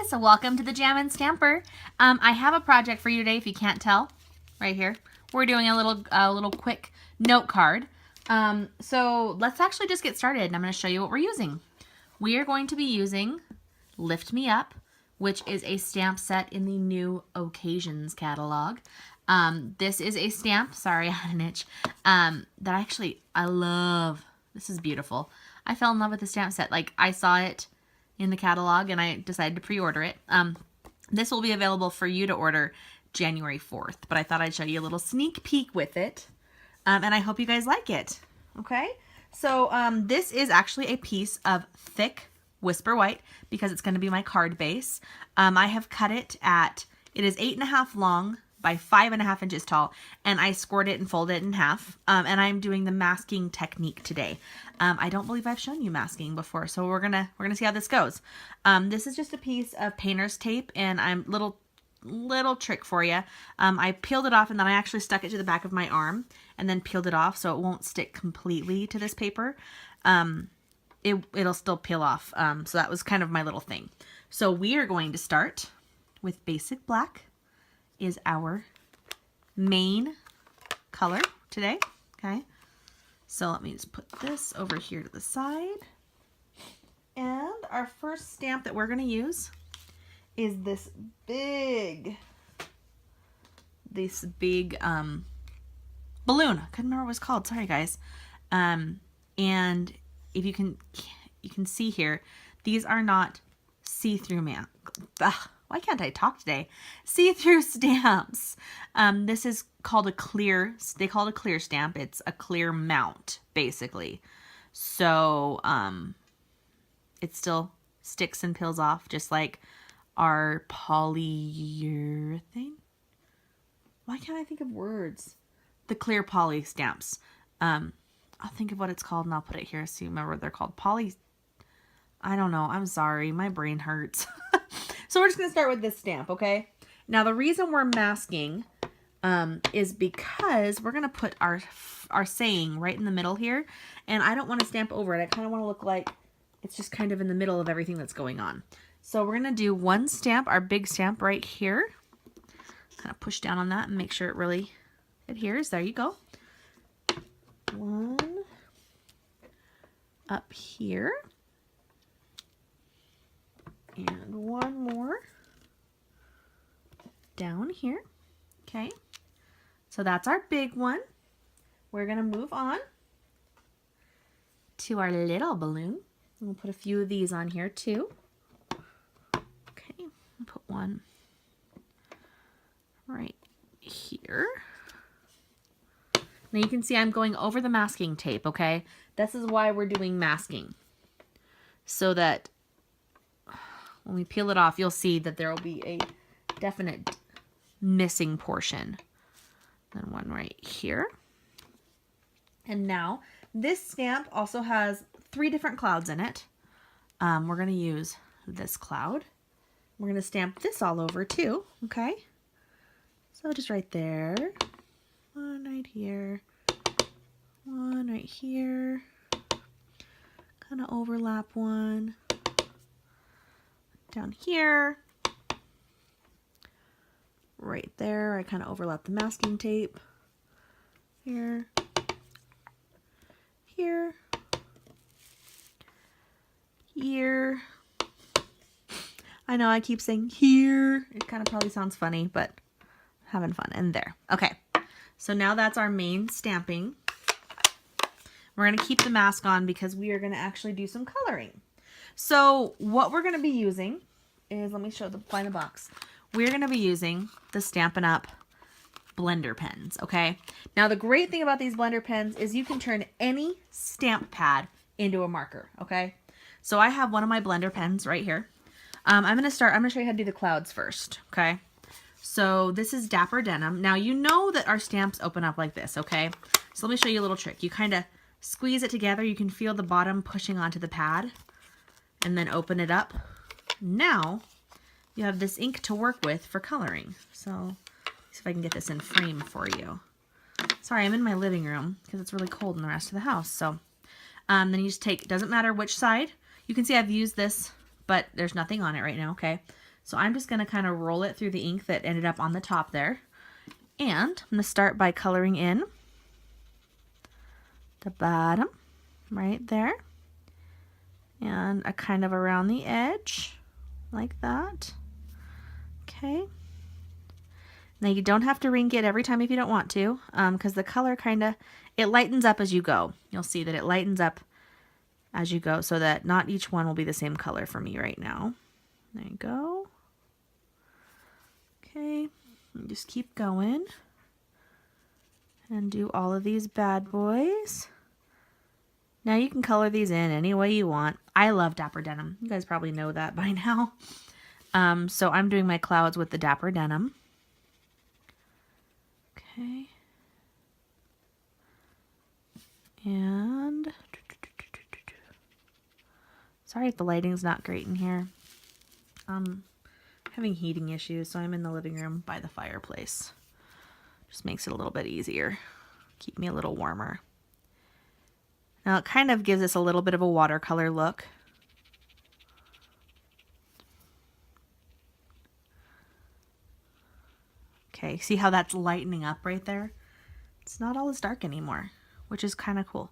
guys, welcome to the Jammin' Stamper. I have a project for you today if you can't tell, right here. We're doing a little quick note card. So let's actually just get started and I'm going to show you what we're using. We are going to be using Lift Me Up, which is a stamp set in the New Occasions catalog. This is a stamp, sorry I had an itch, that I love. This is beautiful. I fell in love with the stamp set. Like, I saw it in the catalog and I decided to pre-order it. This will be available for you to order January 4th, but I thought I'd show you a little sneak peek with it. And I hope you guys like it. Okay, so this is actually a piece of thick Whisper White because it's going to be my card base. I have cut it it is 8.5 long by 5.5 inches tall, and I scored it and folded it in half. And I'm doing the masking technique today. I don't believe I've shown you masking before, so we're gonna see how this goes. This is just a piece of painter's tape, and I'm little trick for you. I peeled it off and then I actually stuck it to the back of my arm and then peeled it off so it won't stick completely to this paper. It'll still peel off. So that was kind of my little thing. So we are going to start with basic black is our main color today. Okay. So let me just put this over here to the side. And our first stamp that we're going to use is this big balloon. I couldn't remember what it was called. Sorry, guys. And if you can see here, these are not see-through why can't I talk today? See-through stamps. This is called a clear, they call it a clear stamp. It's a clear mount, basically. So, it still sticks and peels off, just like our polyurethane. Why can't I think of words? The clear poly stamps. I'll think of what it's called and I'll put it here so you remember what they're called. I don't know. I'm sorry. My brain hurts. So we're just going to start with this stamp, okay? Now the reason we're masking is because we're going to put our saying right in the middle here. And I don't want to stamp over it. I kind of want to look like it's just kind of in the middle of everything that's going on. So we're going to do one stamp, our big stamp right here. Kind of push down on that and make sure it really adheres. There you go. One up here. And one more down here. Okay. So that's our big one. We're going to move on to our little balloon. We'll put a few of these on here too. Okay, I'll put one right here. Now you can see I'm going over the masking tape, okay? This is why we're doing masking. So that when we peel it off, you'll see that there will be a definite missing portion. Then one right here. And now this stamp also has 3 different clouds in it. We're going to use this cloud. We're going to stamp this all over too, okay? So just right there. One right here. One right here. Kind of overlap one. Down here. Right there. I kind of overlap the masking tape. Here. Here. Here. I know I keep saying here. It kind of probably sounds funny, but having fun. And there. Okay. So now that's our main stamping. We're going to keep the mask on because we are going to actually do some coloring. So what we're going to be using is, let me show the find a box. We're going to be using the Stampin' Up! Blender pens, okay? Now the great thing about these blender pens is you can turn any stamp pad into a marker, okay? So I have one of my blender pens right here. I'm going to show you how to do the clouds first, okay? So this is Dapper Denim. Now you know that our stamps open up like this, okay? So let me show you a little trick. You kind of squeeze it together. You can feel the bottom pushing onto the pad and then open it up. Now you have this ink to work with for coloring. So see if I can get this in frame for you. Sorry, I'm in my living room because it's really cold in the rest of the house. So then you just take, doesn't matter which side. You can see I've used this, but there's nothing on it right now, okay? So I'm just going to kind of roll it through the ink that ended up on the top there. And I'm going to start by coloring in the bottom right there. And a kind of around the edge like that. Okay. Now you don't have to ring it every time if you don't want to, because the color it lightens up as you go. You'll see that it lightens up as you go so that not each one will be the same color for me right now. There you go. Okay, and just keep going and do all of these bad boys. Now you can color these in any way you want. I love Dapper Denim. You guys probably know that by now. So I'm doing my clouds with the Dapper Denim. Okay. And sorry if the lighting's not great in here. I'm having heating issues, so I'm in the living room by the fireplace. Just makes it a little bit easier. Keep me a little warmer. Now it kind of gives us a little bit of a watercolor look. Okay, see how that's lightening up right there? It's not all as dark anymore, which is kind of cool.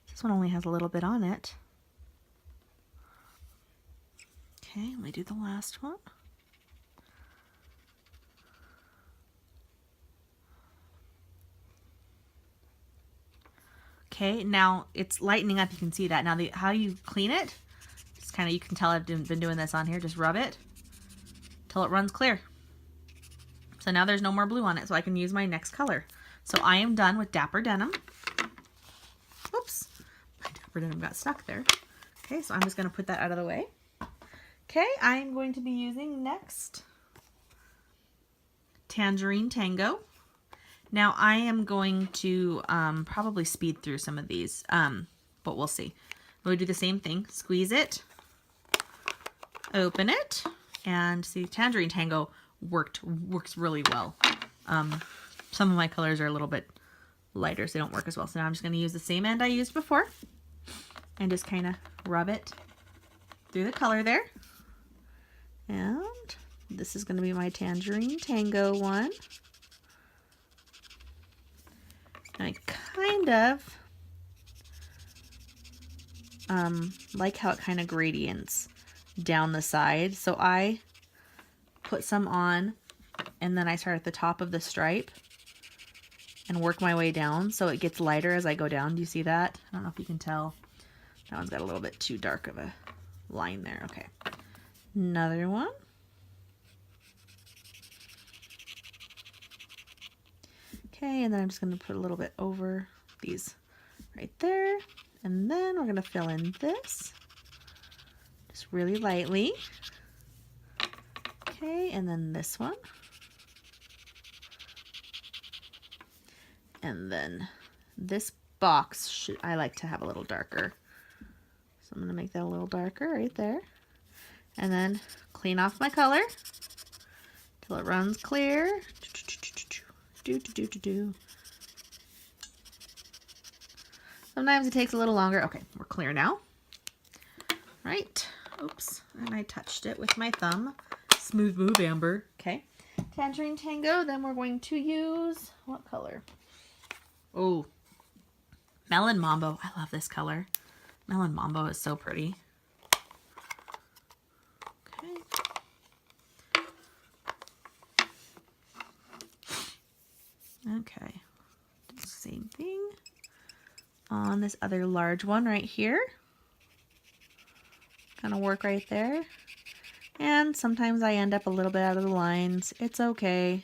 This one only has a little bit on it. Okay, let me do the last one. Okay, now it's lightening up. You can see that. Now how you clean it, it's kind of, you can tell I've been doing this on here. Just rub it till it runs clear. So now there's no more blue on it, so I can use my next color. So I am done with Dapper Denim. Oops, my Dapper Denim got stuck there. Okay, so I'm just going to put that out of the way. Okay, I'm going to be using next Tangerine Tango. Now I am going to probably speed through some of these, but we'll see. We'll do the same thing. Squeeze it, open it, and see, Tangerine Tango works really well. Some of my colors are a little bit lighter, so they don't work as well. So now I'm just going to use the same end I used before and just kind of rub it through the color there. And this is going to be my Tangerine Tango one. I kind of like how it kind of gradients down the side. So I put some on and then I start at the top of the stripe and work my way down so it gets lighter as I go down. Do you see that? I don't know if you can tell. That one's got a little bit too dark of a line there. Okay. Another one. Okay, and then I'm just going to put a little bit over these right there. And then we're going to fill in this just really lightly. Okay, and then this one. And then this box, I like to have a little darker. So I'm going to make that a little darker right there. And then clean off my color till it runs clear. Sometimes it takes a little longer. Okay, we're clear now. Right. Oops. And I touched it with my thumb. Smooth move, Amber. Okay. Tangerine Tango. Then we're going to use, what color? Oh, Melon Mambo. I love this color. Melon Mambo is so pretty. Okay, do the same thing on this other large one right here. Kind of work right there. And sometimes I end up a little bit out of the lines. It's okay.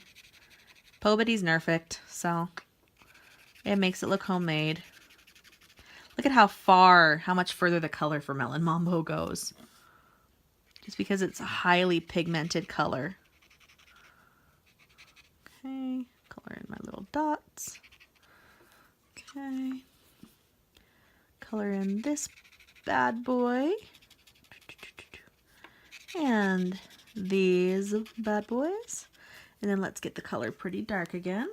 Pobity's perfect, so it makes it look homemade. Look at how much further the color for Melon Mambo goes. Just because it's a highly pigmented color. Okay. Color in my little dots. Okay. Color in this bad boy. And these bad boys. And then let's get the color pretty dark again.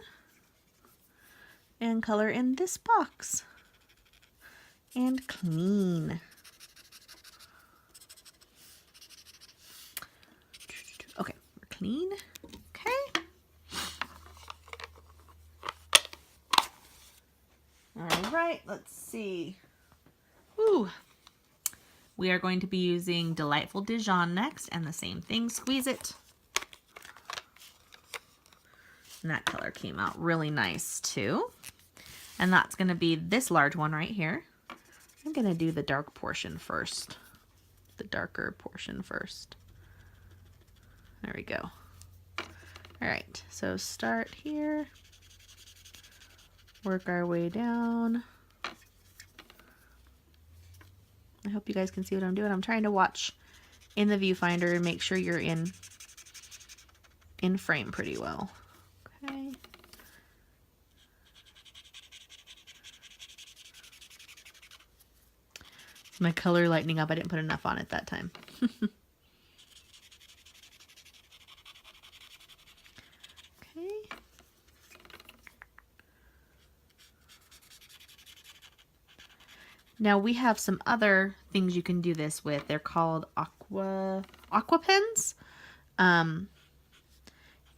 And color in this box. And clean. Okay. clean. Okay. All right, let's see. Ooh. We are going to be using Delightful Dijon next, and the same thing, squeeze it. And that color came out really nice too. And that's gonna be this large one right here. I'm gonna do the dark portion first. The darker portion first. There we go. All right, so start here. Work our way down. I hope you guys can see what I'm doing. I'm trying to watch in the viewfinder and make sure you're in frame pretty well. Okay. My color lightening up. I didn't put enough on it that time. Okay. Now we have some other things you can do this with. They're called aqua pens.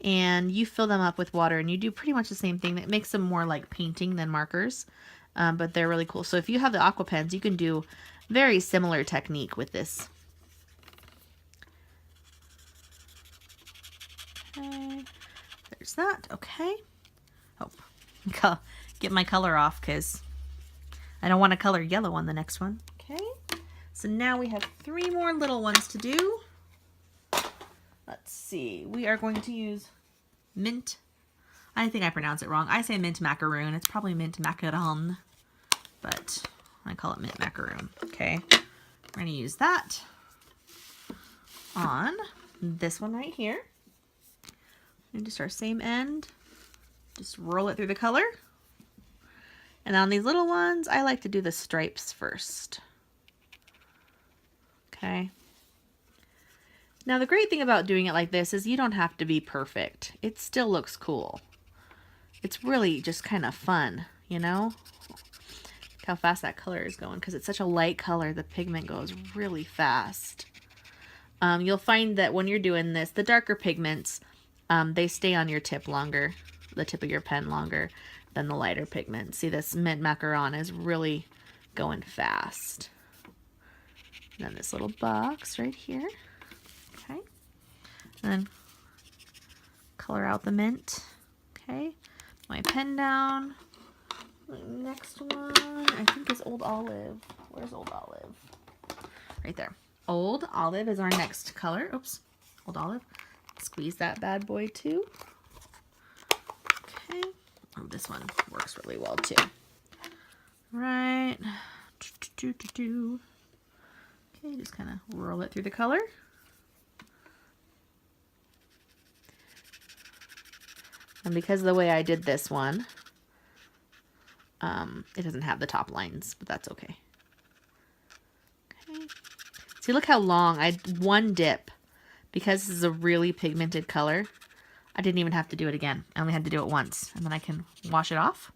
And you fill them up with water and you do pretty much the same thing. That makes them more like painting than markers. But they're really cool. So if you have the aqua pens, you can do very similar technique with this. Okay. There's that. Okay. Oh, get my color off because I don't want to color yellow on the next one. Okay, so now we have 3 more little ones to do. Let's see. We are going to use mint. I think I pronounce it wrong. I say mint macaroon. It's probably mint macaron, but I call it mint macaroon. Okay, we're going to use that on this one right here. And just our same end. Just roll it through the color. And on these little ones, I like to do the stripes first. Okay. Now the great thing about doing it like this is you don't have to be perfect. It still looks cool. It's really just kind of fun, you know? Look how fast that color is going because it's such a light color. The pigment goes really fast. You'll find that when you're doing this, the darker pigments, they stay on your tip longer, the tip of your pen longer than the lighter pigment. See, this mint macaron is really going fast. And then this little box right here. Okay. And then color out the mint. Okay. My pen down. My next one, I think, is Old Olive. Where's Old Olive? Right there. Old Olive is our next color. Oops. Old Olive. Squeeze that bad boy too. Okay. Oh, this one works really well too. Right. Okay, just kind of roll it through the color. And because of the way I did this one, it doesn't have the top lines, but that's okay. Okay. See, look how long. I had one dip. Because this is a really pigmented color, I didn't even have to do it again. I only had to do it once, and then I can wash it off.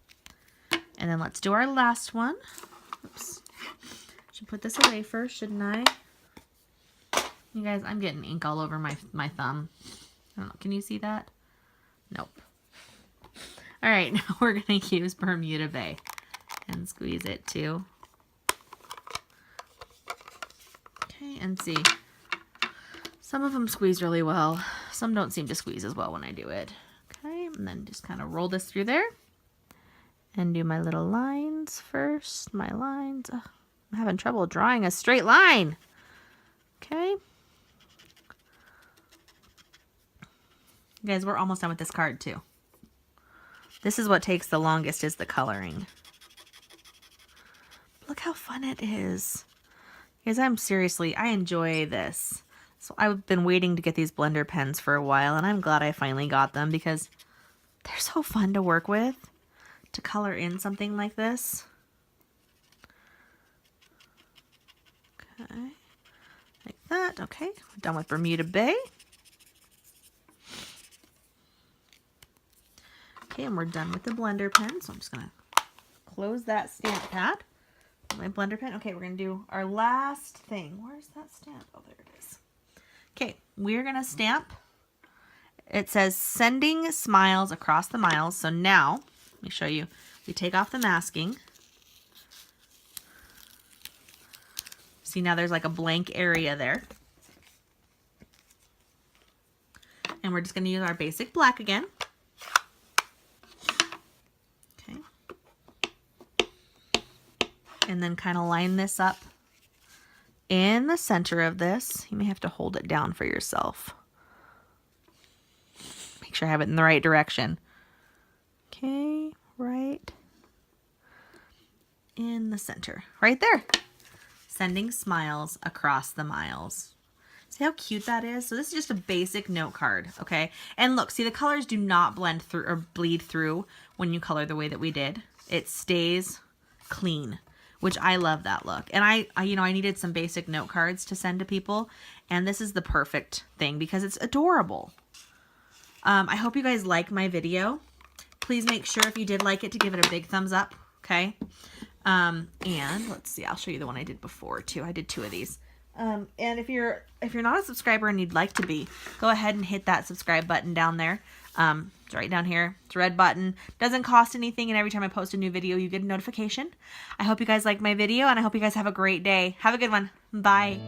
And then let's do our last one. Oops. Should put this away first, shouldn't I? You guys, I'm getting ink all over my thumb. I don't know. Can you see that? Nope. All right, now we're going to use Bermuda Bay and squeeze it too. Okay, and see. Some of them squeeze really well. Some don't seem to squeeze as well when I do it. Okay, and then just kind of roll this through there. And do my little lines first. My lines. Oh, I'm having trouble drawing a straight line. Okay. You guys, we're almost done with this card too. This is what takes the longest, is the coloring. Look how fun it is. Guys, I enjoy this. So I've been waiting to get these blender pens for a while, and I'm glad I finally got them because they're so fun to work with, to color in something like this. Okay, like that. Okay, we're done with Bermuda Bay. Okay, and we're done with the blender pen, so I'm just gonna close that stamp pad. My blender pen. Okay, we're gonna do our last thing. Where's that stamp? Oh, there it is. Okay, we're gonna stamp, It says sending smiles across the miles. So now, let me show you. We take off the masking. See, now there's like a blank area there. And we're just going to use our basic black again. Okay. And then kind of line this up in the center of this. You may have to hold it down for yourself. Make sure I have it in the right direction. Okay, right in the center. Right there. Sending smiles across the miles. See how cute that is? So this is just a basic note card, okay? And look, see the colors do not blend through or bleed through when you color the way that we did. It stays clean, which I love that look. And I needed some basic note cards to send to people, and this is the perfect thing because it's adorable. I hope you guys like my video. Please make sure if you did like it to give it a big thumbs up, okay? And let's see, I'll show you the one I did before too. I did 2 of these. And if you're not a subscriber and you'd like to be, go ahead and hit that subscribe button down there. It's right down here. It's a red button. Doesn't cost anything, and every time I post a new video, you get a notification. I hope you guys like my video, and I hope you guys have a great day. Have a good one. Bye.